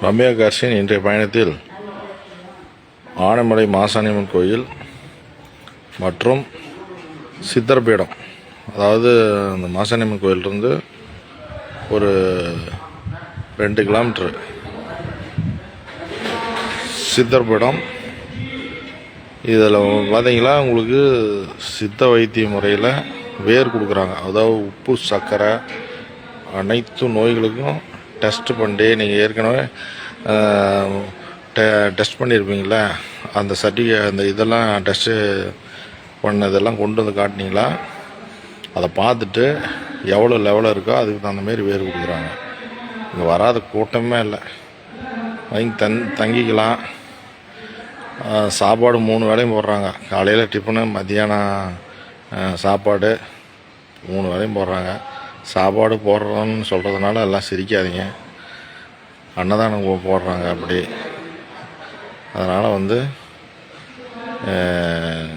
ரம்யா கார்ஷின் இன்றைய பயணத்தில் ஆனைமலை மாசாணியம்மன் கோயில் மற்றும் சித்தர்பீடம், அதாவது அந்த மாசாணியம்மன் கோயிலிருந்து ஒரு 2 கிலோமீட்டர் சித்தர்பீடம். இதில் பார்த்தீங்களா, உங்களுக்கு சித்த வைத்திய முறையில் வேர் கொடுக்குறாங்க. அதாவது உப்பு, சர்க்கரை, அனைத்து நோய்களுக்கும் டெஸ்ட் பண்ணி, நீங்கள் ஏற்கனவே டெஸ்ட் பண்ணியிருப்பீங்களா, அந்த அந்த இதெல்லாம் டெஸ்ட்டு பண்ணதெல்லாம் கொண்டு வந்து காட்டினீங்களா, அதை பார்த்துட்டு எவ்வளோ லெவலில் இருக்கோ அதுக்கு தகுந்தமாரி வேர் கொடுக்குறாங்க. இங்கே வராத கூட்டமே இல்லை. வாங்கி தங்கிக்கலாம். சாப்பாடு 3 வேளையும் போடுறாங்க. காலையில் டிஃபனு, மத்தியானம் சாப்பாடு 3 வேளையும் போடுறாங்க. சாப்பாடு போடுறோன்னு சொல்கிறதுனால எல்லாம் சிரிக்காதீங்க. அன்னதானம் போடுறாங்க அப்படி. அதனால்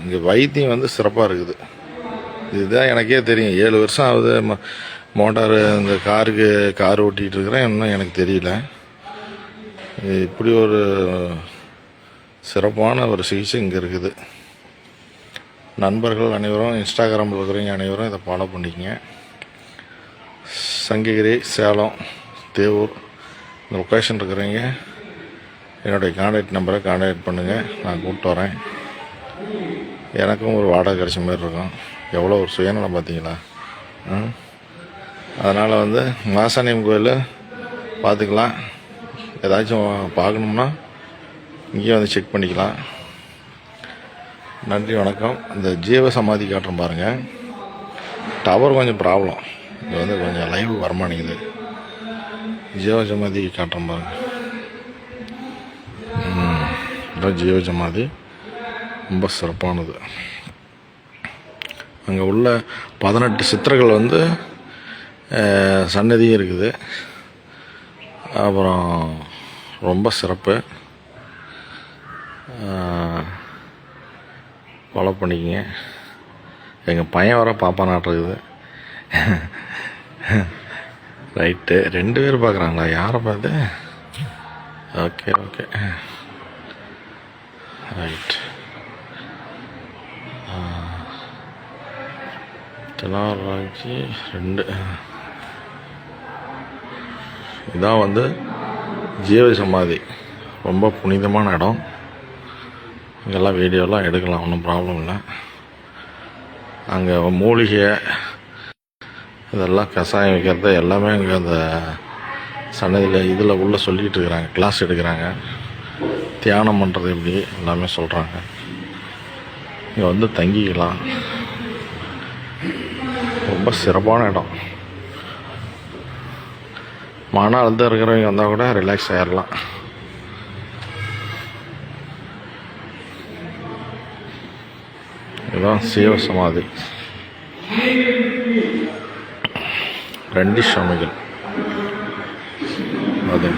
இங்கே வைத்தியம் சிறப்பாக இருக்குது. இதுதான் எனக்கே தெரியும். 7 வருஷம் ஆகுது மோட்டார் இந்த கார் ஓட்டிகிட்டு இருக்கிறேன். இன்னும் எனக்கு தெரியல இப்படி ஒரு சிறப்பான ஒரு சிகிச்சை இங்கே இருக்குது. நண்பர்கள் அனைவரும், இன்ஸ்டாகிராமில் இருக்கிறவங்க அனைவரும் இதை ஃபாலோ பண்ணிக்கங்க. சங்ககிரி, சேலம், தேவூர் இந்த லொக்கேஷன் இருக்கிறவங்க என்னுடைய கான்டாக்ட் நம்பரை கான்டாக்ட் பண்ணுங்கள். நான் கூப்பிட்டு வரேன். எனக்கும் ஒரு வாடகை கிடைச்ச மாதிரி இருக்கும். எவ்வளோ ஒரு சுயநலம் பார்த்தீங்களா. அதனால் மாசாணியம்மன் கோயில் பார்த்துக்கலாம். ஏதாச்சும் பார்க்கணும்னா இங்கேயும் செக் பண்ணிக்கலாம். நன்றி, வணக்கம். இந்த ஜீவ சமாதி காட்டுறோம் பாருங்கள். டவர் கொஞ்சம் ப்ராப்ளம். இது கொஞ்சம் லைவ் வரமாட்டேங்குது. ஜீவ சமாதி காட்டுறோம் பாருங்கள். இதான் ஜீவ சமாதி, ரொம்ப சிறப்பானது. அங்கே உள்ள 18 சித்தர்கள் சன்னதியும் இருக்குது. அப்புறம் ரொம்ப சிறப்பு. ஃபாலோ பண்ணிக்கங்க. எங்கள் பையன் வர பாப்பா நாட்டுருக்குது. ரைட்டு, 2 பேர் பார்க்குறாங்களா? யாரை பார்த்து? Okay right. தெனாவராட்சி 2. இதான் ஜீவ சமாதி. ரொம்ப புனிதமான இடம். இங்கெல்லாம் வீடியோலாம் எடுக்கலாம், ஒன்றும் ப்ராப்ளம் இல்லை. அங்கே மூலிகை இதெல்லாம் கஷாயம் வைக்கிறது எல்லாமே அங்கே அந்த சன்னதியில் இதில் உள்ள சொல்லிகிட்டு இருக்கிறாங்க. கிளாஸ் எடுக்கிறாங்க. தியானம் பண்ணுறது எப்படி எல்லாமே சொல்கிறாங்க. இங்கே தங்கிக்கலாம். ரொம்ப சிறப்பான இடம். மன அழுத்தம் இருக்கிறவங்க வந்தால் கூட ரிலாக்ஸ் ஆகிடலாம். இதுதான் சிவ சமாதி. 2 சுவாமிகள் அது.